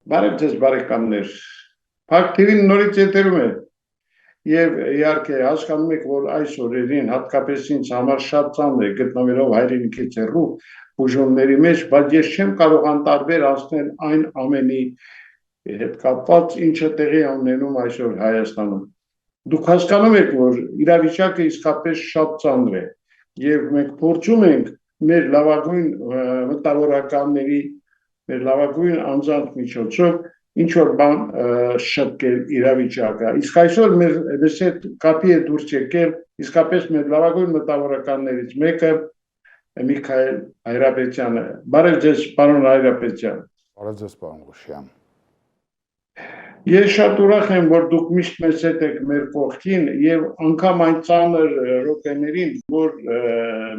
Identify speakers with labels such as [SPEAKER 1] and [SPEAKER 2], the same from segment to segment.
[SPEAKER 1] Բարև ձեզ բարեկամներ, Փակտիվին նորից եթերում է եւ իհարկե հասկանում եք, որ այս օրերին հատկապես ինձ համար շատ ծանր է գտնվելով հայրենիքից հեռու բուժումների մեջ, բայց ես չեմ կարող անտարբեր անցնել այն ամենի հետ կապված, ինչը տեղի ունենում այսօր Հայաստանում։ Դուք հասկանում եք, որ իրավիճակը իսկապես շատ ծանր է եւ մենք փորձում ենք մեր լավագույն մտավորականների, մեր լավագույն անձանց միջոցով ինչ որ բան շտկել իրավիճակը։ Իսկ այսօր մեզ հետ կապի է դուրս եկել իսկապես մեր լավագույն մտավորականներից մեկը Միքայել Հայրապետյանը։ Բարև ձեզ, պարոն Հայրապետյան։
[SPEAKER 2] Բարև ձեզ, պարոն Ղուշյան։
[SPEAKER 1] Ես շատ ուրախ եմ, որ դուք միշտ մեզ հետ եք մեր կողքին եւ անգամ այն ծանր րոպեներին, որ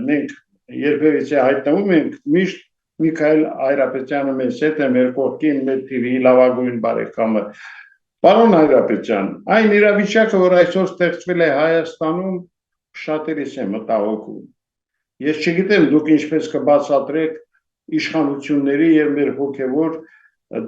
[SPEAKER 1] մենք երբևիցե հայտնվում ենք, միշտ Միքայել Հայրապետյանը մեզ հետ է մեր կողքին, մեր TV լավագույն բարեկամը։ Պարոն Հայրապետյան, այն իրավիճակը, որ այսօր ստեղծվել է Հայաստանում, շատերիս է մտահոգում։ Ես չգիտեմ դուք ինչպես կբացատրեք իշխանությունների եւ մեր հոգեվոր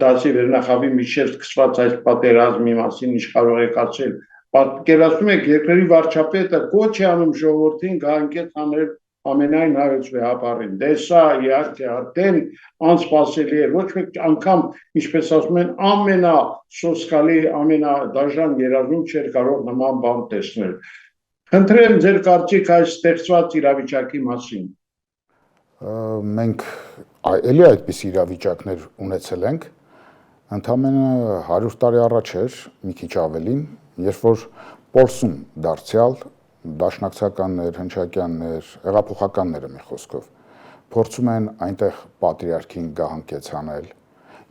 [SPEAKER 1] դասի վերնախավի միջև սկսված այս պատերազմի մասին ինչ կարող եք ասել։ Պատկերացնում եք երկրի վարչապետը կոչ է անում ժողովրդին գահանքեց անել ամենայն հայոց վեհապարին։ Դե սա իհարկե արդեն անսպասելի է, ոչ մեկ անգամ, ինչպես ասում են, ամենասոսկալի, ամենադաժան երազում չէր կարող նման բան տեսնել։ Խնդրեմ ձեր կարծիք այս ստեղծված իրավիճակի մասին։
[SPEAKER 2] Մենք էլի այդպիսի իրավիճակներ ունեցել ենք, ընդամենը 100 տարի առաջ էր, մի քիչ ավելին, երբ որ Պոլսում դարձյալ դաշնակցականներ, հնչակյաններ, հեղափոխականները մի խոսքով փորձում են այնտեղ պատրիարքին գահանքեց անել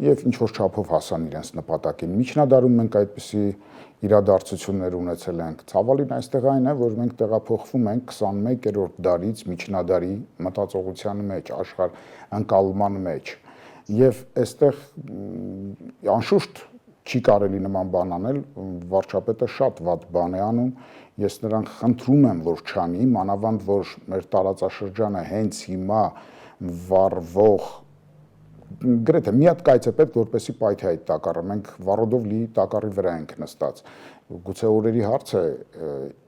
[SPEAKER 2] եւ ինչ որ չափով հասան իրենց նպատակին։ Միջնադարում մենք այդպիսի իրադարձություններ ունեցել ենք։ Ցավալին այստեղ այն է, որ մենք տեղափոխվում ենք 21-րդ դարից միջնադարի մտածողության մեջ, աշխարհ ընկալման մեջ։ Եվ այստեղ անշուշտ չի կարելի նման բան անել, վարչապետը շատ վատ բան է անում։ Ես նրան խնդրում եմ, որ չանի, մանավանդ որ մեր տարածաշրջանը հենց հիմա վառվող գրեթե մի հատ կայծ է պետք, որպեսի պայթի այդ տակառը։ Մենք վառոդով լի տակառի վրա ենք նստած։ Գուցե օրերի հարց է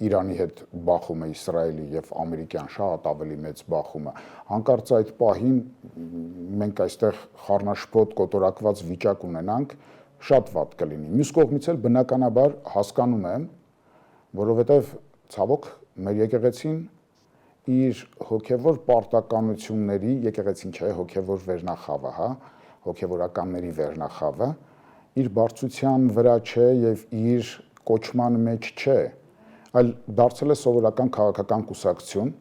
[SPEAKER 2] Իրանի հետ բախումը, Իսրայելի եւ ամերիկյան շատ ավելի մեծ բախումը։ Հանկարծ այդ պահին մենք այստեղ խառնաշփոթ կոտորակված վիճակ ունենանք, շատ վատ կլինի։ Մյուս կողմից էլ բնականաբար հասկանում եմ, որովհետեւ ցավոք մեր եկեղեցին իր հոգևոր պարտականությունների, եկեղեցին չէ, հոգևոր վերնախավը, հա, հոգևորականների վերնախավը, իր բարձրության վրա չէ եւ իր կոչման մեջ չէ, այլ դարձել է սովորական քաղաքական կուսակցություն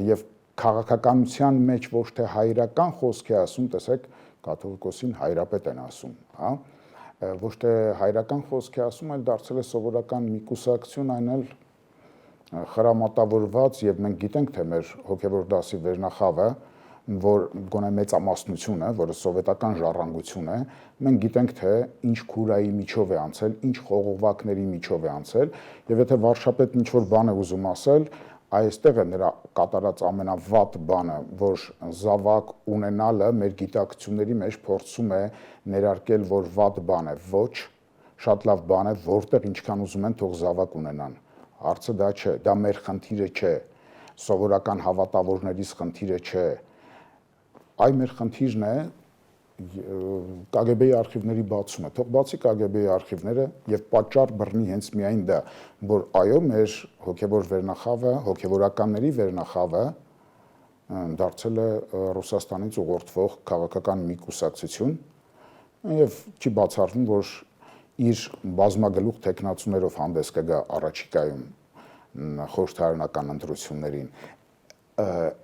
[SPEAKER 2] եւ քաղաքականության մեջ ոչ թե հայրական խոսք է ասում, տեսեք, կաթողիկոսին հայրապետ են ասում, հա, ոչ թե հայրական խոսք է ասում, այլ դարձել է սովորական մի կուսակցություն, այն էլ խրամատավորված եւ մենք գիտենք թե մեր հոգեվոր դասի վերնախավը, որ գոնե մեծամասնությունը, որը սովետական ժառանգություն է, մենք գիտենք թե ինչ քուրայի միջով է անցել, ինչ խողովակների միջով է անցել, եւ եթե վարչապետն ինչ որ բան է ուզում ասել, այստեղ է նրա կատարած ամենավատ բանը, որ զավակ ունենալը մեր գիտակցությունների մեջ փորձում է ներարկել, որ վատ բան է, ոչ, շատ լավ բան է, որտեղ ինչքան ուզում են թող զավակ ունենան։ Հարցը դա չէ, դա մեր խնդիրը չէ, սովորական հավատավորներից խնդիրը չէ։ Այ մեր խնդիրն է KGB-ի արխիվների բացումը, թող բացի KGB-ի արխիվները եւ պատճառ բռնի հենց միայն դա, որ այո, մեր հոգեվոր վերնախավը, հոգեվորականների վերնախավը դարձել է Ռուսաստանից ուղղորդվող քաղաքական մի կուսակցություն եւ չի բացառվում, որ իր բազմագլուխ տեխնացուներով հանդես կգա առաջիկայում խորհրդարանական ընտրություններին։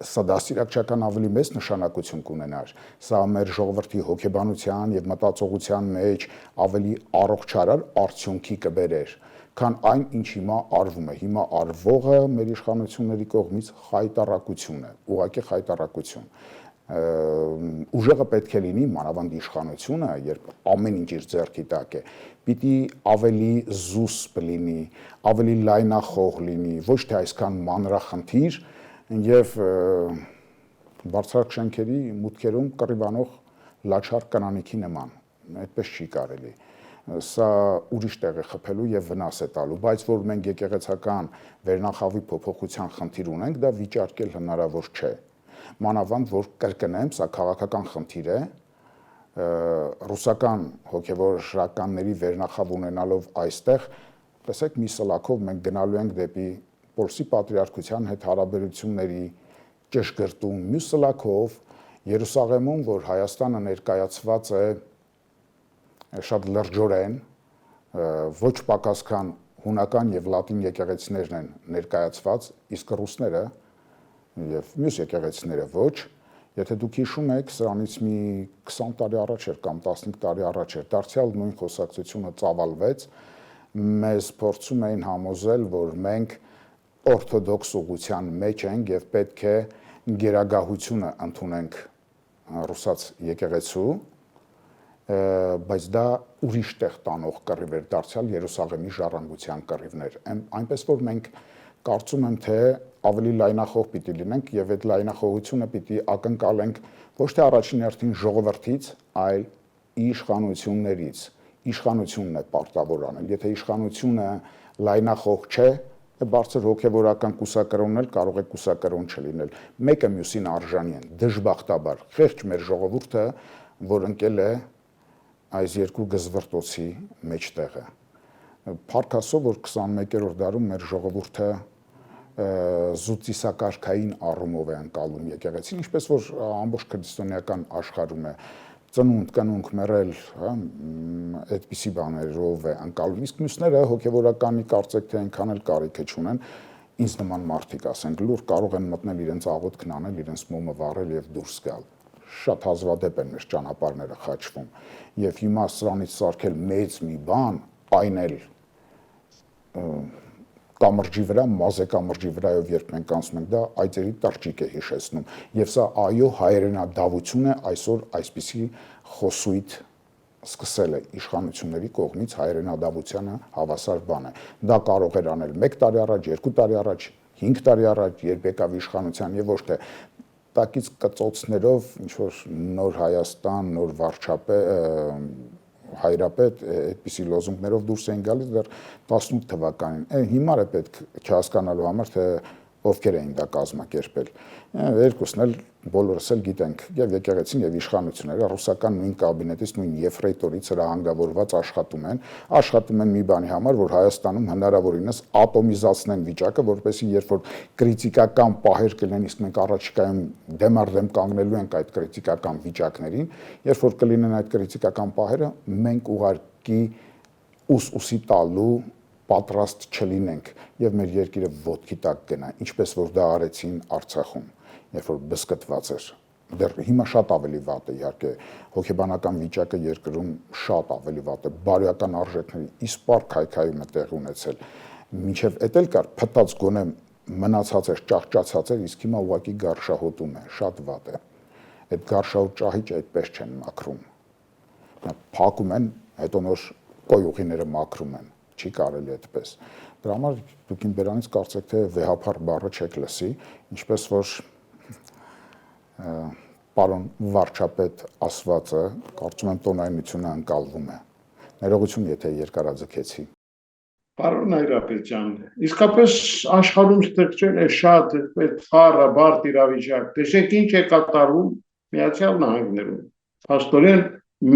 [SPEAKER 2] Սա դաստիարակչական ավելի մեծ նշանակություն կունենար։ Սա մեր ժողովրդի հոգեբանության եւ մտածողության մեջ ավելի առողջարար արդյունքի կբերեր, քան այն, ինչ հիմա արվում է։ Հիմա արվողը մեր իշխանությունների կողմից խայտառակություն է, ուղղակի խայտառակություն։ Ուժեղը պետք է լինի, մանավանդ իշխանությունը, երբ ամեն ինչ իր ձեռքի տակ է, պիտի ավելի զուսպ լինի, ավելի լայնախոհ լինի, ոչ թե այսքան մանրախնդիր եւ բարձրակ շենքերի մուտքերում կռիվանող լաչար կանանիքի նման։ այդպես չի կարելի։ Սա ուրիշ տեղ է խփելու եւ վնաս է տալու, բայց որ մենք եկեղեցական վերնախավի փոփոխության խնդիր ունենք, դա վիճարկել հնարավոր չէ։ Մանավանդ որ կրկնեմ, սա քաղաքական խնդիր է, ռուսական հոգևորականների վերնախավ ունենալով այստեղ, տեսեք, մի սլաքով մենք գնալու ենք դեպի Պոլսի պատրիարքության հետ հարաբերությունների ճշգրտում, մյուս սլաքով Երուսաղեմում, որ Հայաստանը ներկայացված է շատ լրջորեն, ոչ պակաս քան հունական եւ լատին եկեղեցիներն են ներկայացված, իսկ ռուսները եւ մյուս եկեղեցիները ոչ, եթե դուք հիշում եք, սրանից մի 20 տարի առաջ էր կամ 15 տարի առաջ էր, դարձյալ նույն խոսակցությունը ծավալվեց, մեզ փորձում էին համոզել, որ մենք օրթոդոքս ուղղության մեջ ենք եւ պետք է գերագահությունը ընդունենք ռուսաց եկեղեցու, բայց դա ուրիշ տեղ տանող կռիվ էր, դարձյալ Երուսաղեմի ժառանգության կռիվներ։ Այնպես որ մենք կարծում եմ, թե ավելի լայնախոհ պիտի լինենք եւ այդ լայնախոհությունը պիտի ակնկալենք ոչ թե առաջին հերթին ժողովրդից, այլ իշխանություններից։ Իշխանությունն է պարտավոր անել։ Եթե իշխանությունը լայնախոհ չէ, բարձր հոգևորական կուսակրոնն էլ կարող է կուսակրոն չլինել։ Մեկը մյուսին արժանի են, դժբախտաբար։ Խեղճ մեր ժողովուրդը, որ ընկել է այս երկու գզվռտոցի մեջտեղը։ Փառք Աստծո, որ 21-րդ դարում մեր ժողովուրդը զուծիսակարգային առումով է ընկալում եկեղեցին, ինչպես որ ամբողջ քրիստոնեական աշխարհում է ծնունդ, կնունք, մեռել, այդպիսի բաներով է ընկալում, իսկ մյուսները հոգևորականի կարծեք թե այնքան էլ կարիք չունեն, ինձ նման մարդիկ, ասենք, լուր կարող են մտնել իրենց աղոթքն անել, իրենց մոմը վառել եւ դուրս գալ։ Շատ հազվադեպ են մեր ճանապարհները խաչվում եւ հիմա սրանից սարքել մեծ մի բան, այն էլ կամրջի վրա, մազե կամրջի վրայով երբ մենք անցնում ենք, դա այծերի տղճիկ է հիշեցնում եւ սա այո հայրենադավություն է այսօր այսպիսի խոսույթ սկսել է իշխանությունների կողմից հայրենադավությանը հավասար բան է։ Դա կարող էր անել 1 տարի առաջ, 2 տարի առաջ, 5 տարի առաջ, երբ եկավ իշխանության եւ ոչ թե տակից կծոցներով ինչ որ նոր Հայաստան, նոր վարչապետ, հայրապետ այդպիսի լոզունգներով դուրս էին գալիս դեռ 18 թվականին։ Հիմա է պետք չհասկանալու համար թե ովքեր էին դա կազմակերպել։ Երկուսն էլ բոլորս էլ գիտենք, եւ եկեղեցին եւ իշխանությունները ռուսական նույն կաբինետից, նույն եֆրեյտորից հրահանգավորված աշխատում են մի բանի համար, որ Հայաստանում հնարավորինս ատոմիզացնեն վիճակը, որպեսզի երբ որ կրիտիկական պահեր կլինեն, իսկ մենք առաջիկայում դեմարդեմ կանգնելու ենք այդ կրիտիկական վիճակներին, երբ որ կլինեն այդ կրիտիկական պահերը, մենք ուղարկի ուսի տալու պատրաստ չլինենք եւ մեր երկիրը ոտքի տակ գնա, ինչպես որ դա արեցին Արցախում, երբ որ բսկտված էր։ Դեռ հիմա շատ ավելի վատ է, իհարկե, հոգեբանական վիճակը երկրում շատ ավելի վատ է, բարոյական արժեքների իսպառ քայքայում է տեղ ունեցել։ Մինչև էդ էլ կար փտած գոնե մնացած էր, ճահճացած էր, իսկ հիմա ուղղակի գարշահոտում է, շատ վատ է։ Այդ գարշահոտ ճահիճը այդպես չեն մաքրում։ Փակում են, հետո նոր կոյուղիները մաքրում են։ Չի կարելի այդպես։ Դրա համար դուք իմ բերանից կարծեք թե վեհափառ բառը չեք լսի, ինչպես որ պարոն վարչապետ ասվածը, կարծում եմ տոնայնությունը ընկալվում է։ Ներողություն, եթե երկարաձգեցի։
[SPEAKER 1] Պարոն Հայրապետյան, իսկապես աշխարհում ստեղծել է շատ այդպես խառը բարդ իրավիճակ։ Տեսեք ինչ է կատարվում Միացյալ Նահանգներում։ Փաստորեն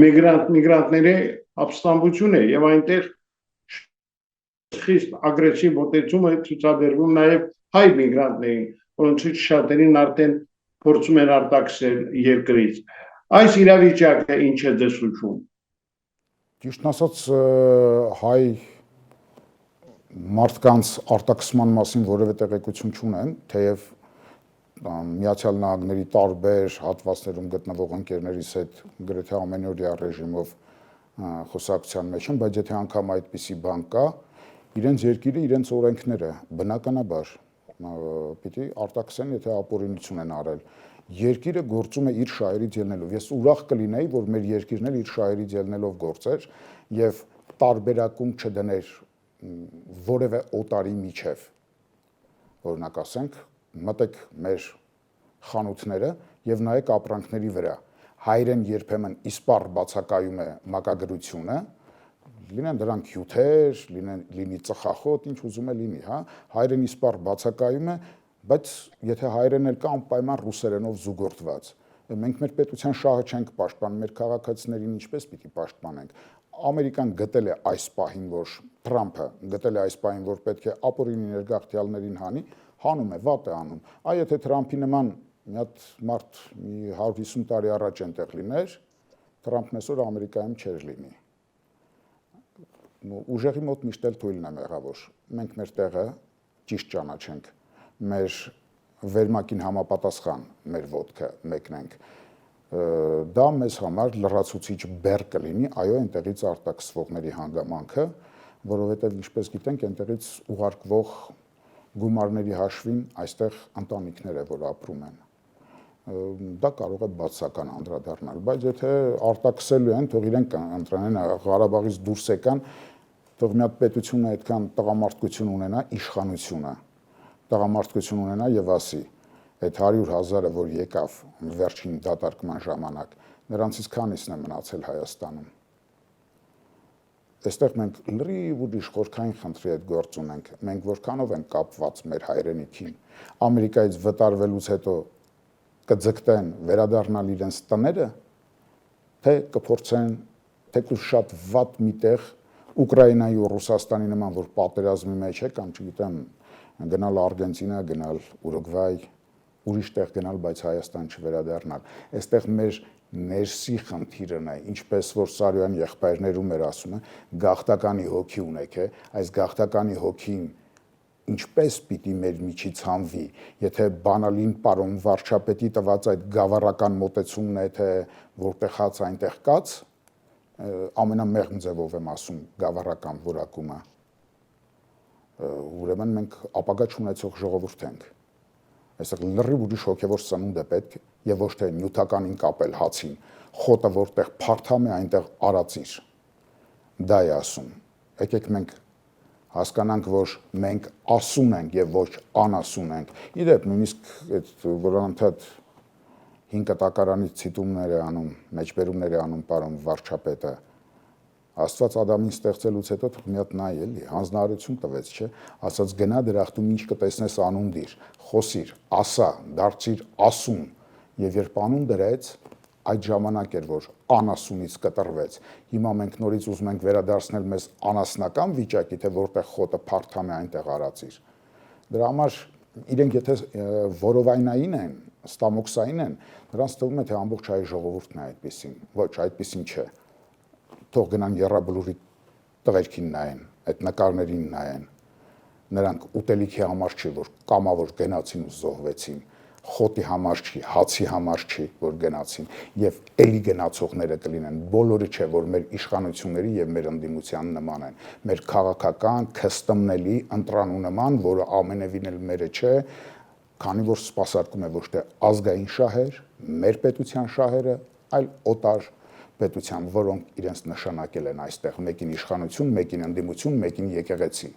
[SPEAKER 1] միգրանտների ապստամբություն է եւ այնտեղ խիստ ագրեսիվ մոտեցում է ցուցաբերվում նաև հայ միգրանտներին, որոնցից շատերին արդեն փորձում են արտաքսել երկրից։ Այս իրավիճակը ինչ է դեսուչում։
[SPEAKER 2] Ճիշտն ասած, հայ մարդկանց արտաքսման մասին որևէ տեղեկություն չունեմ, թեև Միացյալ Նահանգների տարբեր հատվածներում գտնվող ընկերներիս հետ գրեթե ամենօրյա ռեժիմով խոսակցության մեջ եմ, բայց եթե անգամ այդպիսի բան կա, իրենց երկիրը, իրենց օրենքները, բնականաբար պիտի արտաքսեն, եթե ապօրինություն են արել։ Երկիրը գործում է իր շահերից ելնելով։ Ես ուրախ կլինեի, որ մեր երկիրն էլ իր շահերից ելնելով գործեր եւ տարբերակում չդներ որևէ օտարի միջև։ Օրինակ ասենք, մտեք մեր խանութները եւ նայեք ապրանքների վրա։ հայրեն երբեմն իսպառ բացակայում է մակագրությունը, լինեն դրանք հյութեր, լինի ծխախոտ, ինչ ուզում է լինի, հա, հայրեն իսպառ բացակայում է, բայց եթե հայրեն էլ կա անպայման ռուսերենով զուգորդված։ Մենք մեր պետության շահը չենք պաշտպանում, մեր քաղաքացիներին ինչպես պիտի պաշտպանենք։ Ամերիկան գտել է այս պահին, որ Թրամփը գտել է այս պահին, որ պետք է ապօրինի ներգաղթյալներին հանի, հանում է, վատ է անում։ Այ եթե Թրամփի նման մի հատ մարդ 150 տարի առաջ այնտեղ լիներ, Թրամփն այսօր Ամերիկայում չէր լինի։ Ուժեղի մոտ միշտ էլ թույլն է մեղավոր։ Մենք մեր տեղը ճիշտ ճանաչենք, մեր վերմակին համապատասխան մեր ոտքը մեկնենք։ Դա մեզ համար լրացուցիչ բեռ կլինի, այո, այնտեղից արտաքսվողների հանգամանքը, որովհետև ինչպես գիտենք, այնտեղից ուղարկվող գումարների հաշվին այստեղ ընտանիքներ է, որ ապրում են։ Դա կարող է բացական անդրադառնալ, բայց եթե արտաքսելու են, թող իրենք ընտրեն, Ղարաբաղից դուրս եկան, թող մի հատ պետությունը այդքան տղամարդկություն ունենա, իշխանությունը, տղամարդկություն ունենա եւ ասի, այդ 100,000-ը, որ եկավ վերջին դատարկման ժամանակ, նրանցից քանիսն է մնացել Հայաստանում։ Այստեղ մենք լրիվ ուրիշ խորքային խնդրի հետ գործ ունենք, մենք որքանով ենք կապված մեր հայրենիքին, Ամերիկայից վտարվելուց հետո կձգտեն վերադառնալ իրենց տները, թե կփորձեն թեկուզ շատ վատ միտեղ Ուկրաինայի ու Ռուսաստանի նման, որ պատերազմի մեջ է, կամ չգիտեմ, գնալ Արգենտինա, գնալ Ուրուգվայ, ուրիշ տեղ գնալ, բայց Հայաստան չվերադառնալ։ Այստեղ մեր ներսի խնդիրն է, ինչպես որ Սարոյան եղբայրներում էր ասում, գաղթականի հոգի ունեք, այս գաղթականի հոգին ինչպես պիտի մեր միջից հանվի, եթե բանալին պարոն վարչապետի տված այդ գավառական մոտեցումն է, թե որտեղ հաց այնտեղ կաց, ամենամեղմ ձևով եմ ասում գավառական որակումը, ուրեմն մենք ապագա չունեցող ժողովուրդ ենք։ Այստեղ լրիվ ուրիշ հոգևոր սնունդ է պետք եւ ոչ թե նյութականին կապել հացին, խոտը որտեղ փարթամ է, այնտեղ արածիր։ Դա է ասում։ Եկեք մենք հասկանանք, որ մենք ասուն ենք եւ ոչ անասուն ենք։ Իդեպ նույնիսկ այդ որ անդադ 5 կտակարանից ցիտումներ է անում, մեջբերումներ է անում պարոն վարչապետը։ Աստված Ադամին ստեղծելուց հետո թող մի հատ նայ էլի, հանձնարարություն տվեց, չէ, ասած գնա դրախտում ինչ կտեսնես անուն դիր, խոսիր, ասա, դարձիր ասուն, եւ երբ անուն դրեց, այդ ժամանակ էր, որ անասունից կտրվեց։ Հիմա մենք նորից ուզում ենք վերադարձնել մեզ անասնական վիճակի, թե որտեղ խոտը փարթամ է, այնտեղ արածիր։ Դրա համար իրենք եթե որովայնային են, ստամոքսային են, նրանց թվում է թե ամբողջ հայ ժողովուրդն է այդպեսին, ոչ, այդպեսին չէ։ Թող գնան Եռաբլուրի տղերքին նայեն, այդ նկարներին նայեն, նրանք ուտելիքի համար չի, որ կամավոր գնացին ու զոհվեցին, խոտի համար չի, հացի համար չի, որ գնացին, եւ էլի գնացողները կլինեն, բոլորը չէ, որ մեր իշխանությունների եւ մեր ընդդիմության նման են, մեր քաղաքական, քստմնելի, ընտրանու նման, որը ամենևին էլ մերը չէ, քանի որ սպասարկում է ոչ թե ազգային շահեր, մեր պետության շահերը, այլ օտար պետության, որոնք իրենց նշանակել են այստեղ, մեկին իշխանություն, մեկին ընդդիմություն, մեկին եկեղեցի։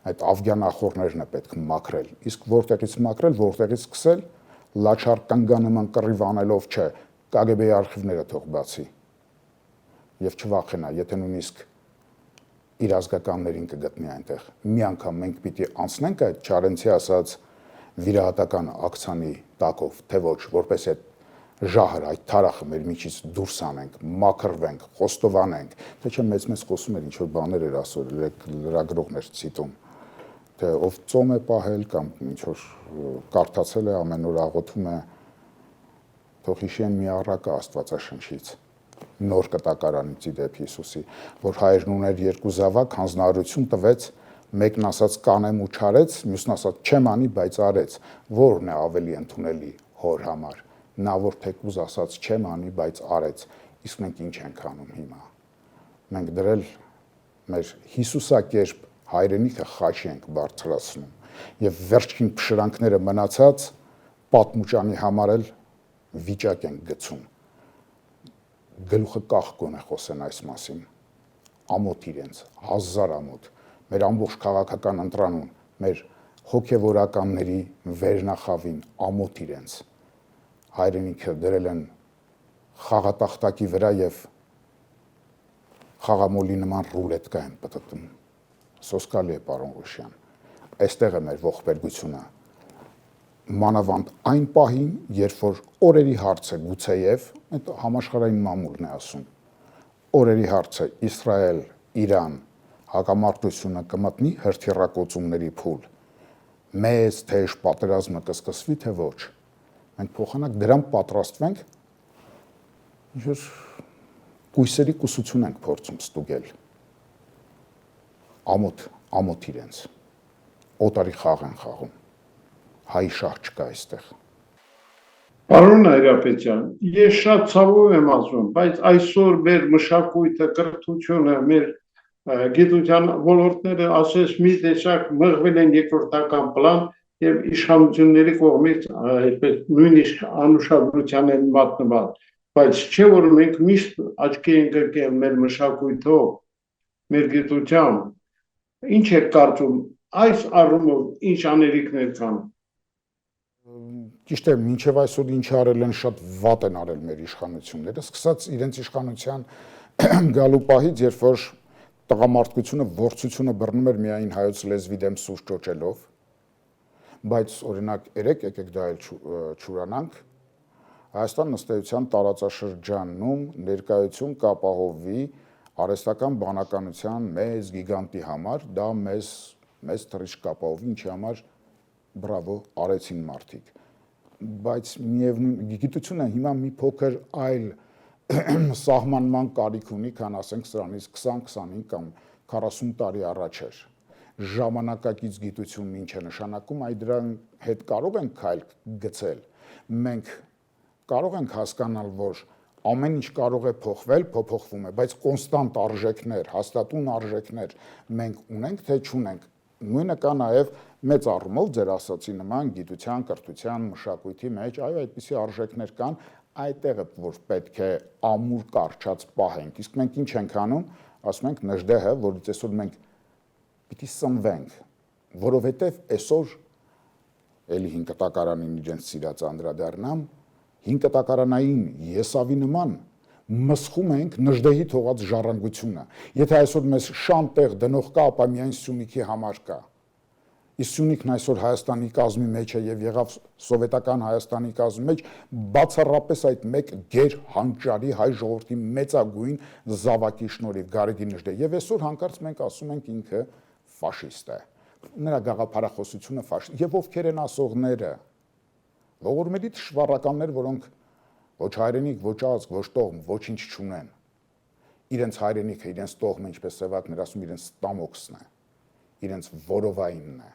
[SPEAKER 2] Այդ ավգյան ախորներն է պետք մաքրել, իսկ որտեղից մաքրել, որտեղից սկսել, լաչար կնգանման կռիվ անելով չէ, KGB-ի արխիվները թող բացի եւ չվախենա, եթե նույնիսկ իր ազգականներին կգտնի այնտեղ։ Մի անգամ մենք պիտի անցնենք այդ Չարենցի ասած վիրահատական ակցիանի տակով, թե ոչ, որպես այդ ժահր, այդ թարախը մեր միջից դուրս անենք, մաքրվենք, խոստովանենք, թե չէ մեծ խոսում էր, ինչ որ բաներ էր ասել, լրագրողներ ցիտում, թե ով ծոմ է պահել կամ ինչ որ կարդացել է ամեն օր աղոթում է, թող հիշեն մի առակը Աստվածաշնչից, նոր կտակարանից իդեպ Հիսուսի, որ հայրն ուներ 2 զավակ, հանձնարարություն տվեց, մեկն ասաց կանեմ ու չարեց, մյուսն ասաց չեմ անի, բայց արեց, որն է ավելի ընդունելի հոր համար։ Նա որ թեկուզ ասաց չեմ անի, բայց արեց, իսկ մենք ինչ ենք անում հիմա։ Մենք դրել մեր Հիսուսակերպ հայրենիքը խաչի ենք բարձրացնում եւ վերջին փշրանքները մնացած պատմուճանի համար էլ վիճակ ենք գցում։ Գլուխը կախ գոնե խոսեն այս մասին։ Ամոթ իրենց, 1000 ամոթ, մեր ամբողջ քաղաքական ընտրանուն, մեր հոգեվորականների վերնախավին ամոթ իրենց։ Հայրենիքը դրել են խաղատախտակի վրա եւ խաղամոլի նման ռուլետկա են պտտում։ Սոսկալի է, պարոն Ղուշյան։ Այստեղ է մեր ողբերգությունը։ Մանավանդ այն պահին, երբ որ օրերի հարց է գուցեև, այդ համաշխարհային մամուլն է ասում, օրերի հարց է Իսրայել-Իրան հակամարտությունը կմտնի հրթիռակոծումների փուլ, մեծ թեժ պատերազմը կսկսվի, թե ոչ, մենք փոխանակ դրան պատրաստվենք, ինչ-որ կույսերի կուսություն ենք փորձում ստուգել, ամոթ իրենց, օտարի խաղ են խաղում, հայ շահ չկա այստեղ։
[SPEAKER 1] Պարոն Հայրապետյան, ես շատ ցավով եմ ասում, բայց այսօր մեր մշակույթը, կրթությունը, մեր գիտության ոլորտները ասես մի տեսակ մղվել են երկրորդական պլան եւ իշխանությունների կողմից այդպես նույնիսկ անուշադրության են մատնվել, բայց չէ որ մենք միշտ աչքի ենք ընկել մեր մշակույթով, մեր գիտությամբ, ինչ է կարծում այս առումով ինչ անելիքներ կան։
[SPEAKER 2] Ճիշտ է, մինչև այսօր ինչ արել են, շատ վատ են արել մեր իշխանությունները, սկսած իրենց իշխանության գալու պահից, երբ որ տղամարդկությունը, ворցությունը բռնում էր միայն հայոց լեզվի դեմ սուր ճոճելով, բայց օրինակ եկեք դա էլ չուրանանք, Հայաստան ըստեյության տարածաշրջանում ներկայություն կապահովի արհեստական բանականության մեծ գիգանտի համար, դա մեծ թռիչք կապահովի, ինչի համար բրավո արեցին մարդիկ, բայց միևնույն գիտությունը հիմա մի փոքր այլ սահմանման կարիք ունի, քան ասենք սրանից 20-25 կամ 40 տարի առաջ էր։ Ժամանակակից գիտությունն ինչ է նշանակում, այդ դրան հետ կարող ենք քայլ գցել։ Մենք կարող ենք հասկանալ, որ ամեն ինչ կարող է փոխվել, փոփոխվում է, բայց կոնստանտ արժեքներ, հաստատուն արժեքներ մենք ունենք, թե չունենք։ Նույնը կա նաև մեծ առումով ձեր ասացի նման գիտության, կրթության, մշակույթի մեջ, այո, այդպիսի արժեքներ կան, այդտեղը որ պետք է ամուր կարճած պահենք։ Իսկ մենք ինչ ենք անում, ասում ենք նժդեհը, որից այսօր մենք պիտի սնվենք, որովհետև այսօր էլի 5 կտակարանին իրենց սիրած անդրադառնամ, 5 կտակարանային եսավի նման մսխում ենք նժդեհի թողած ժառանգությունը։ Եթե այսօր մեզ շան տեղ դնող կա, ապա միայն Սյունիքի համար կա։ Իսկ Սյունիքն այսօր Հայաստանի կազմի մեջ է եւ եղավ սովետական Հայաստանի կազմի մեջ, բացառապես այդ մեկ գեր հանճարի հայ ժողովրդի մեծագույն զավակի շնորհիվ Գարեգին Նժդեհ։ Եվ այսօր հանկարծ մենք ասում ենք ինքը ֆաշիստ է։ Նրա գաղափարախոսությունը ֆաշիստ։ Եվ ովքեր են ասողները։ Ողորմելի թշվառականներ, որոնք ոչ հայրենիք, ոչ ազգ, ոչ տողմ, ոչինչ չունեն։ Իրենց հայրենիքը, իրենց տողմը, ինչպես Սևակն էր ասում, իրենց ստամոքսն է, իրենց որովայինն է։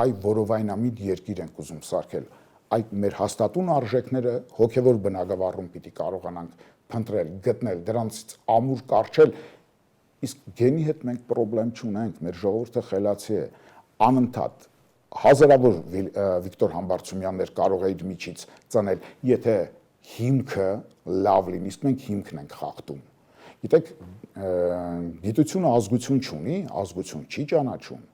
[SPEAKER 2] Այ որովայնամիտ երկիր ենք ուզում սարքել։ Այդ մեր հաստատուն արժեքները հոգևոր բնագավառում պիտի կարողանանք փնտրել, գտնել, դրանցից ամուր կարճել, իսկ գենի հետ մենք պրոբլեմ չունենք, մեր ժողովուրդը խելացի է, անընդհատ հազարավոր Վիկտոր Համբարձումյաններ կարող է իր միջից ծնել, եթե հիմքը լավ լինի, իսկ մենք հիմքն ենք խախտում։ Գիտեք, գիտությունը ազգություն չունի, ազգություն չի ճանաչում,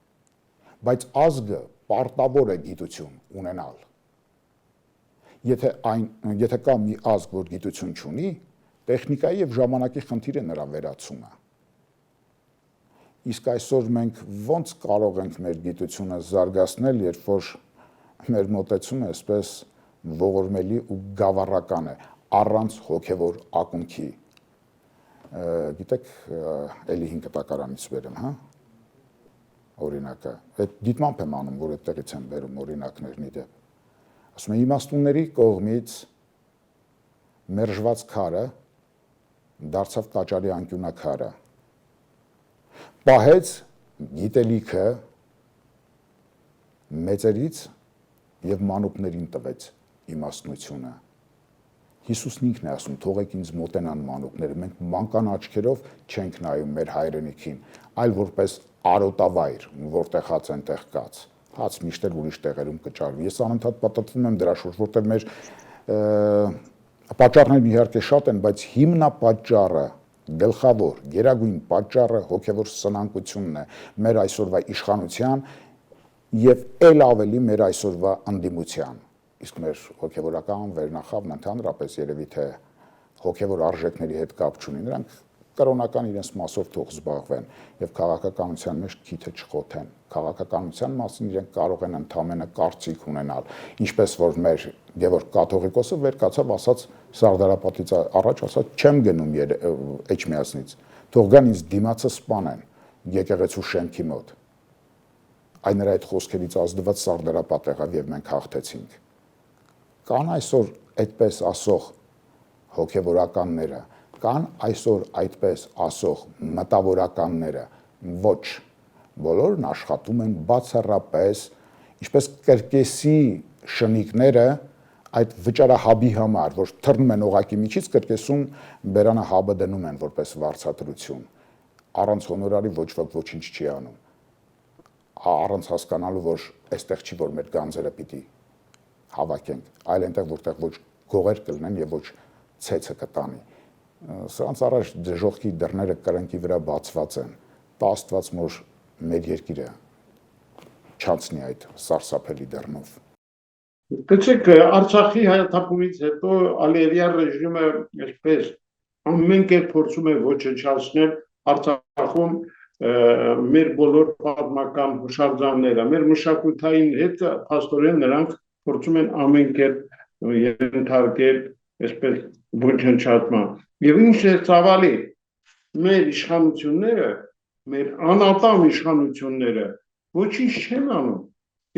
[SPEAKER 2] բայց ազգը պարտավոր է գիտություն ունենալ։ Եթե կա մի ազգ, որ գիտություն չունի, տեխնիկայի եւ ժամանակի խնդիր է նրա վերացումը։ Իսկ այսօր մենք ոնց կարող ենք մեր գիտությունը զարգացնել, երբ որ մեր մոտեցումը այսպես ողորմելի ու գավառական է, առանց հոգևոր ակունքի։ Գիտեք, էլի 5 կտակարանից վերեմ, հա, օրինակը, այդ դիտմամբ եմ անում, որ այդտեղից եմ բերում օրինակներն իդեպ։ Ասում եմ, իմաստունների կողմից մերժված քարը դարձավ տաճարի անկյունակարը, պահեց գիտելիքը մեծերից և մանուկներին տվեց իմաստնությունը։ Հիսուսն ինքն է ասում, թողեք ինձ մոտենան մանուկները, մենք մանկան աչքերով չենք նայում մեր հայրենիքին, այլ որպես արոտավայր, որտեղ հաց ենտեղ կաց, հաց միշտ էլ ուրիշ տեղերում կճարվի։ Ես անընդհատ պատտվում եմ դրա շուրջ, որտեղ մեր պատճառներն իհարկե շատ են, բայց հիմնապատճառը, գլխավոր, գերագույն պատճառը հոգևոր սնանկությունն է մեր այսօրվա իշխանության եւ ել ավելի մեր այսօրվա ընդդիմության։ Իսկ մեր հոգևորական վերնախավն ընդհանրապես երևի թե հոգևոր արժեքների հետ կապ չունի, նրանք կրոնական իրենց մասով թող զբաղվեն եւ քաղաքականության մեջ քիթը չխոթեն։ Քաղաքականության մասին իրենք կարող են ընդամենը կարծիք ունենալ, ինչպես որ մեր Գևորգ կաթողիկոսը վեր կացավ ասաց Սարդարապետից առաջ ասաց չեմ գնում Էջմիածնից, թող գան ինձ դիմացը սպանեն եկեղեցու շենքի մոտ։ Այն նրա այդ խոսքերից ազդված Սարդարապետ եղավ եւ մենք հաղթեցինք։ Կան այսօր այդպես ասող հոգևորականները, կան այսօր այդպես ասող մտավորականները, ոչ, բոլորն աշխատում են բացառապես, ինչպես կրկեսի շնիկները այդ վճարահաբի համար, որ թռնում են օղակի միջից, կրկեսում բերանը հաբը դնում են որպես վարձատրություն, առանց հոնորարի ոչ ոք ոչինչ չի անում, առանց հասկանալու, որ այստեղ չի, որ մեր գանձերը պիտի հավաքենք, այլ այնտեղ, որտեղ ոչ գողեր կլինեն եւ ոչ ցեցը կտանի։ Սրանց առաջ դժողքի դռները կրնկի վրա բացված են, տա Աստված որ մեր երկիրը չանցնի այդ սարսափելի դռնով։
[SPEAKER 1] Գցեք Արցախի հայաթափումից հետո Ալիևյան ռեժիմը այսպես ամեն կերպ փորձում է ոչնչացնել Արցախում մեր բոլոր պատմական հուշարձանները, մեր մշակութային հետ փաստորեն նրանք փորձում են ամեն կերպ ենթարկել այսպես ոչնչացման։ Եվ ինչ է ցավալի, մեր իշխանությունները, մեր անատամ իշխանությունները ոչինչ չեն անում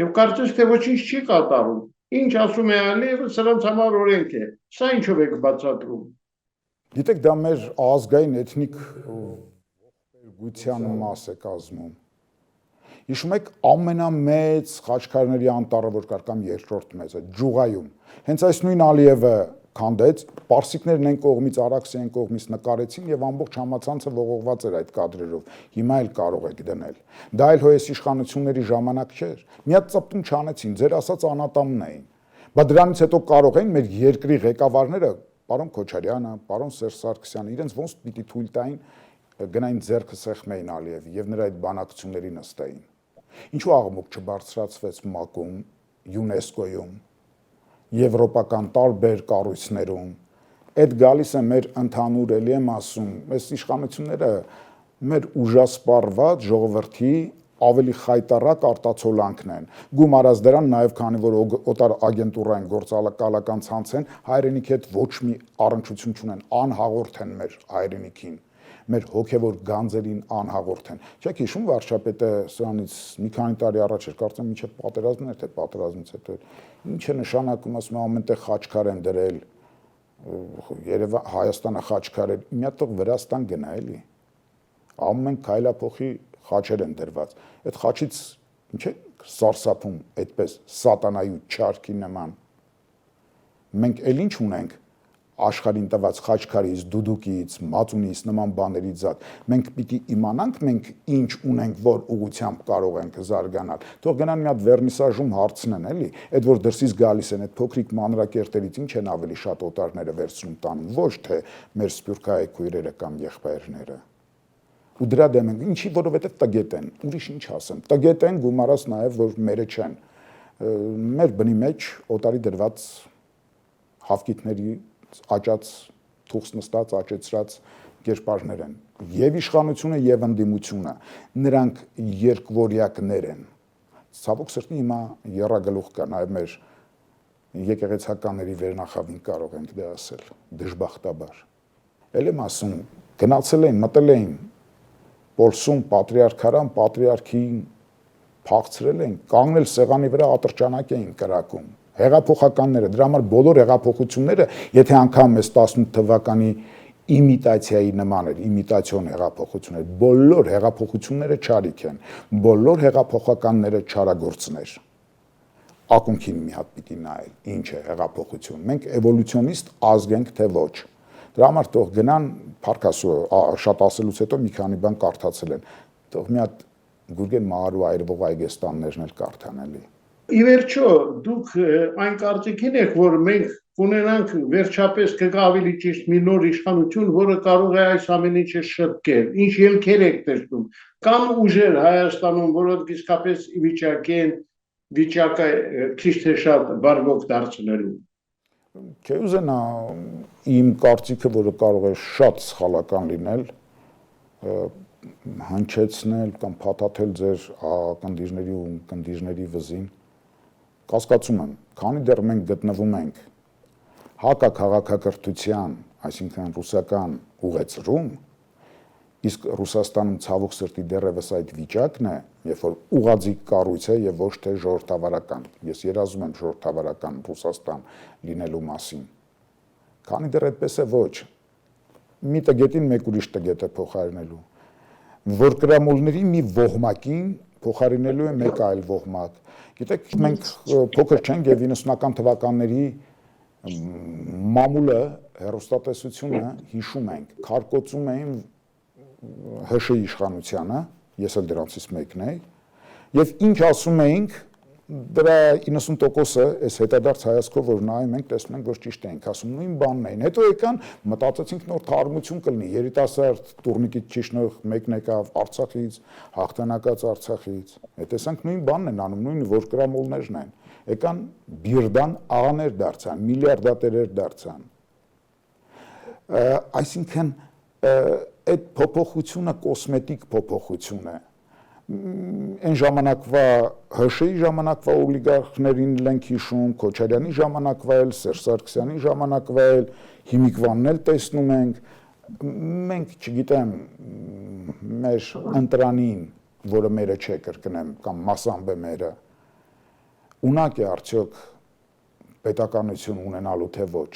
[SPEAKER 1] եւ կարծես թե ոչինչ չի կատարում։ Ինչ ասում է Ալիևը, սրանց համար օրենք է։ Սա ինչով է բացատրում։
[SPEAKER 2] Գիտեք, դա մեր ազգային էթնիկ գույցյան մաս է կազմում։ Հիշում եք ամենամեծ խաչքարների անտառը, որ կար կամ երկրորդ մեծը, Ջուղայում։ Հենց այս նույն Ալիևը քանդեց, պարսիկներն այն կողմից, Արաքսի այն կողմից նկարեցին եւ ամբողջ համացանցը ողողված էր այդ կադրերով։ Հիմա էլ կարող եք դնել։ Դա էլ հոյես իշխանությունների ժամանակ չէր։ Մի հատ ծպտում չանեցին, ձեր ասած անատամն էին։ Բայց դրանից հետո կարող էին մեր երկրի ղեկավարները, պարոն Քոչարյանը, պարոն Սերժ Սարգսյանը, իրենց ոնց պիտի թույլ տային գնային ձեռքը սեղմեին Ալիևի եւ նրա այդ բանակցությունների նստեին։ Ինչու աղմուկ չբարձրացվեց ՄԱԿ-ում, ՅՈՒՆԵՍԿՕ-ում, եվրոպական տարբեր կառույցներում, այդ գալիս է մեր ընդհանուր էլի եմ ասում, այս իշխանությունները մեր ուժասպառված ժողովրդի ավելի խայտառակ արտացոլանքն են։ Գումարած դրան նաև քանի որ օտար ագենտուրային գործակալական ցանց են, հայրենիքի հետ ոչ մի առնչություն չունեն, անհաղորդ են մեր հայրենիքին, մեր հոգևոր գանձերին անհաղորդ են։ Չեք հիշում վարչապետը սրանից մի քանի տարի առաջ էր, կարծեմ մինչև պատերազմն էր, թե պատերազմից հետո ինչ է նշանակում, ասում եմ ամենտեղ խաչքար են դրել, Երևան Հայաստանը խաչքար էր, մի հատ Վրաստան գնա էլի։ Ամեն քայլափոխի խաչեր են դրված։ Այդ խաչից ինչ է սարսափում այդպես սատանայի չարքի նման։ Մենք էլ ինչ ունենք աշխարհին տված խաչքարից, դուդուկից, մածունից, նման բաներից զատ։ Մենք պիտի իմանանք մենք ինչ ունենք, որ ուղղությամբ կարող ենք զարգանալ։ Թող գնան մի հատ վերնիսաժում հարցնեն, էլի, այդ որ դրսից գալիս են այդ փոքրիկ մանրակերտերից ինչ են ավելի շատ օտարները վերցնում տանում, ոչ թե մեր սփյուռքահայ քույրերը կամ եղբայրները։ Ու դրա դեմ են, ինչի, որովհետև տգետ են, ուրիշ ինչ ասեմ, տգետ են գումարած նաև, որ մերը չեն։ Մեր բնի մեջ օտարի դրված հավկիթների աճած, թուղս նստած, աճեցրած կերպարներ են։ Եվ իշխանությունը, եւ ընդդիմությունը, նրանք երկվորյակներ են։ Ցավոք սրտի հիմա եռագլուխ կա, նաև մեր եկեղեցականների վերնախավին կարող ենք դա ասել, դժբախտաբար։ Էլ եմ ասում, գնացել էին, մտել էին Պոլսում պատրիարքարան, պատրիարքին փախցրել են, կանգնել սեղանի վրա ատրճանակ էին կրակում։ Հեղափոխականները, դրա համար բոլոր հեղափոխությունները, եթե անգամ այս 18 թվականի իմիտացիայի նման էր, իմիտացիոն հեղափոխություն էր, բոլոր հեղափոխությունները չարիք են, բոլոր հեղափոխականները չարագործներ։ Ակունքին մի հատ պիտի նայել, ինչ է հեղափոխություն։ Մենք էվոլյուցիոնիստ ազգ ենք, թե ոչ։ Դրա համար թող գնան, փառքասու շատ ասելուց հետո մի քանի բան կարդացել են։ Թող մի հատ Գուրգեն Մահարու այրվող այգեստաններն էլ կարդան էլի։
[SPEAKER 1] Ի վերջո, դուք այն կարծիքին եք, որ մենք կունենանք վերջապես կգա ավելի ճիշտ մի նոր իշխանություն, որը կարող է այս ամեն ինչը շտկել։ Ինչ ելքեր եք տեսնում։ Կան ուժեր Հայաստանում, որոնք իսկապես ի վիճակի են վիճակը քիչ թե շատ բարվոք դարձնելու։
[SPEAKER 2] Չէ ուզենա իմ կարծիքը, որը կարող է շատ սխալական լինել, հնչեցնել կամ փաթաթել ձեր ակնդիրների ու կնդիրների վզին, կասկածում եմ, քանի դեռ մենք գտնվում ենք հակաքաղաքակրթության, այսինքն ռուսական ուղեծրում, իսկ Ռուսաստանում ցավոք սրտի դեռևս այդ վիճակն է, երբ որ ուղղաձիգ կառույց է եւ ոչ թե ժողովրդավարական։ Ես երազում եմ ժողովրդավարական Ռուսաստան լինելու մասին։ Քանի դեռ այդպես է ոչ, մի տգետին մեկ ուրիշ տգետ է փոխարինելու, որ կրամոլների մի ոհմակին փոխարինելու է մեկ այլ ոհմակ։ Գիտեք, մենք փոքր չենք եւ 90-ական թվականների մամուլը, հեռուստատեսությունը հիշում ենք, քարկոծում էին ՀՇ իշխանությանը, ես էլ դրանցից մեկն էի, եւ ինչ ասում էինք, դրա 90%-ը այս հետադարձ հայացքով որ նայում ենք, տեսնում ենք, որ ճիշտ էինք ասում, նույն բանն էին։ Հետո եկան, մտածեցինք նոր թարմություն կլինի, երիտասարդ տուրնիկից ճիշտ մեկն եկավ Արցախից, հաղթանակած Արցախից։ Հետեսանք նույն բանն են անում, նույն որկրամոլներն են։ Եկան բիրդան աղաներ դարձան, միլիարդատերեր դարձան։ Այսինքն այդ փոփոխությունը կոսմետիկ փոփոխություն է։ Այն ժամանակվա ՀՇ-ի ժամանակվա օլիգարխներին ենք հիշում, Քոչարյանի ժամանակվա էլ, Սերժ Սարգսյանի ժամանակվա էլ, հիմիկվանն էլ տեսնում ենք, մենք, չգիտեմ, մեր ընտրանին, որը մերը չէ կրկնեմ, կամ մասամբ է մերը, ունակ է արդյոք պետականություն ունենալու թե ոչ։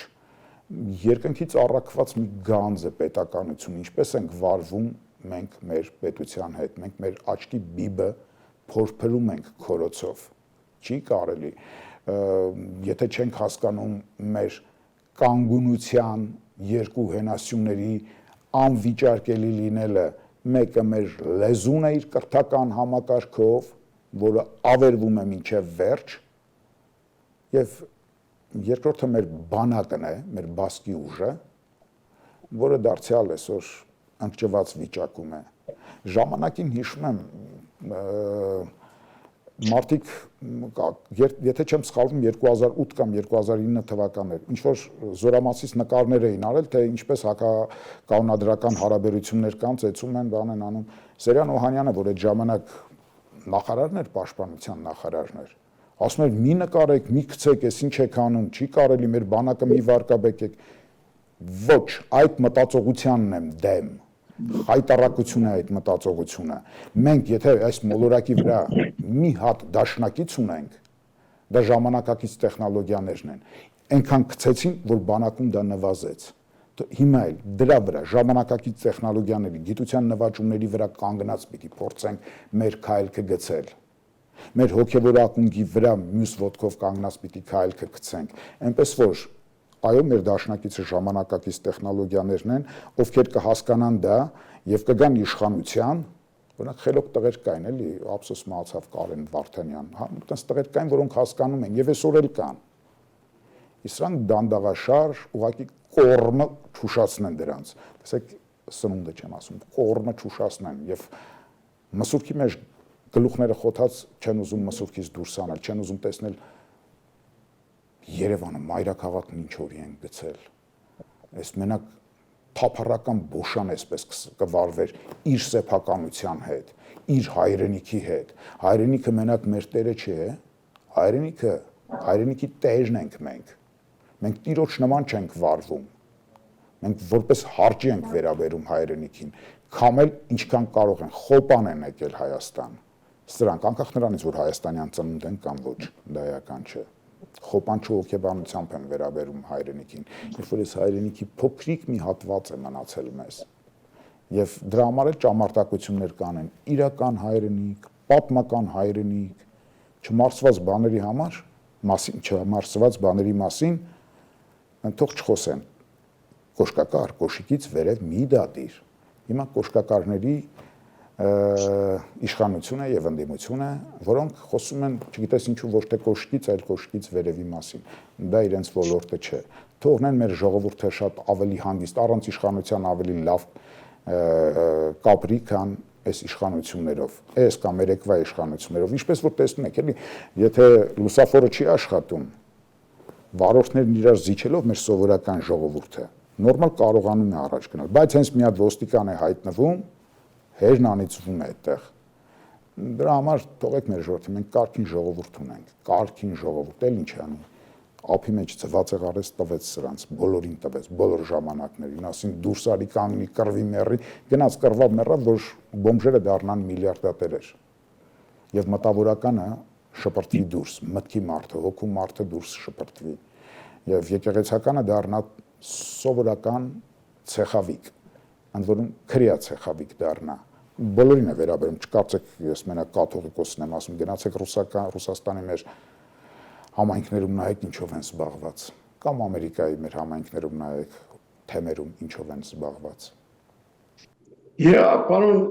[SPEAKER 2] Երկնքից առաքված մի գանձ է պետականություն, ինչպես ենք վարվում մենք մեր պետության հետ, մենք մեր աչքի բիբը փորփրում ենք քորոցով, չի կարելի, եթե չենք հասկանում մեր կանգունության երկու հենասյուների անվիճարկելի լինելը, մեկը մեր լեզուն է իր կրթական համակարգով, որը ավերվում է մինչև վերջ, եւ երկրորդը մեր բանակն է, մեր բասկի ուժը, որը դարձյալ այսօր ընկճված վիճակում է։ Ժամանակին հիշում եմ, մարդիկ, եթե չեմ սխալվում, 2008 կամ 2009 թվականներ, ինչ-որ զորամասից նկարներ էին արել, թե ինչպես հակականոնադրական հարաբերություններ կան, ծեծում են, բան են անում։ Սերյան Օհանյանը, որ այդ ժամանակ նախարարն էր, պաշտպանության նախարարն էր, ասում էր մի նկարեք, մի գցեք, ես ինչ եք անում, չի կարելի մեր բանակը մի վարկաբեկեք։ Ոչ, այդ մտածողությանն եմ դեմ, հայտարարություն է այդ մտածողությունը։ Մենք եթե այս մոլորակի վրա մի հատ դաշնակից ունենք, դա ժամանակակից տեխնոլոգիաներն են, այնքան գցեցին, որ բանակում դա նվազեց։ Հիմա էլ դրա վրա ժամանակակից տեխնոլոգիաների, գիտության նվաճումների վրա կանգնած պիտի փորձենք մեր քայլքը գցել։ Մեր հոգևոր ակունքի վրա մյուս ոտքով կանգնած պիտի քայլքը գցենք, այնպես որ այո, մեր դաշնակիցը ժամանակակից տեխնոլոգիաներն են, ովքեր կհասկանան դա եւ կգան իշխանության, օրինակ խելոք տղեր կային, էլի, ափսոս մահացավ Կարեն Վարդանյան, հա, այդպես տղեր կային, որոնք հասկանում են եւ այսօր էլ կան։ Իսկ սրանք դանդաղաշար, ուղղակի կորմը ճուշացնեն դրանց։ Տեսեք, սնունդը չեմ ասում, կորմը ճուշացնեն եւ մսուրքի մեջ գլուխները խոթած չեն ուզում մսուրքից դուրս անել, չեն ուզում տեսնել Երևանը, մայրաքաղաքն ինչ օրի են գցել։ Այս մենակ թափառական բոշան էսպես կվարվեր իր սեփականության հետ, իր հայրենիքի հետ։ Հայրենիքը մենակ մեր տերը չէ, հայրենիքի տերն ենք մենք։ Մենք տիրոջ նման չենք վարվում։ Մենք որպես հարճի ենք վերաբերում հայրենիքին, քամել ինչքան կարող են, խոպան են եկել Հայաստան։ Սրանք անկախ նրանից, որ հայաստանյան ծնունդ են կամ ոչ, դա էական չէ։ Խոպանչու հոգեբանությամբ են վերաբերում հայրենիքին, երբ որ այս հայրենիքի փոքրիկ մի հատված է մնացել մեզ։ Եվ դրա համար էլ ճամարտակություններ կանեն, իրական հայրենիք, պատմական հայրենիք, չմարսված բաների համար, չմարսված բաների մասին, թող չխոսեն։ Կոշկակար, կոշիկից վերև մի դատիր։ Հիմա կոշկակարների իշխանությունը եւ ընդդիմությունը, որոնք խոսում են, չգիտես ինչու ոչ թե կոշկից, այլ կոշկից վերևի մասին։ Դա իրենց ոլորտը չէ։ Թողնեն մեր ժողովուրդը շատ ավելի հանգիստ, առանց իշխանության ավելի լավ կապրի, քան այս իշխանություններով, այս կամ երեկվա իշխանություններով, ինչպես որ տեսնում եք, էլի, եթե լուսաֆորը չի աշխատում, վարորդներն իրար զիջելով մեր սովորական ժողովուրդը նորմալ կարողանում է առաջ գնալ, բայց հենց մի հատ ոստիկան է հայտնվում, հերն անիծվում է այդտեղ։ Դրա համար թողեք մեր ժողովուրդը, մենք կարգին ժողովուրդ ունենք, կարգին ժողովուրդ, էլ ինչ անի։ Ափի մեջ ծված եղարես տվեց սրանց, բոլորին տվեց, բոլոր ժամանակներին, ասին դուրս արի կանգնի, կռվի մեռի, գնաց կռվավ մեռավ, որ բոմժերը դառնան միլիարդատերեր։ Եվ մտավորականը շպրտվի դուրս, մտքի մարդը, հոգու մարդը դուրս շպրտվի։ Եվ եկեղեցականը դառնա սովորական ցեխավիկ, ընդ որում քրյա ցեխավիկ դառնա։ Բոլորին է վերաբերում, չկարծեք ես մենակ կաթողիկոսն եմ ասում, գնացեք Ռուսաստանի մեր համայնքներում նայեք ինչով են զբաղված, կամ Ամերիկայի մեր համայնքներում նայեք թեմերում ինչով են զբաղված։
[SPEAKER 1] Պարոն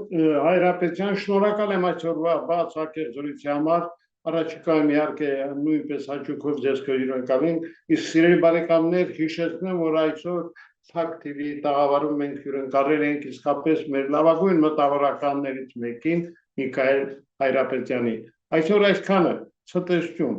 [SPEAKER 1] Հայրապետյան, շնորհակալ եմ այսօրվա բաց ակերձորիցի համար, առաջիկայում իհարկե նույնպես հաճույքով ձեզ կհյուրընկալենք, իսկ սիրելի բարեկամներ հիշեցնեմ, որ այսօր Թակ TV տաղավարում մենք հյուրընկալել ենք իսկապես մեր լավագույն մտավորականներից մեկին Միքայել Հայրապետյանին։ Այսօր այսքանը, ցտեսություն։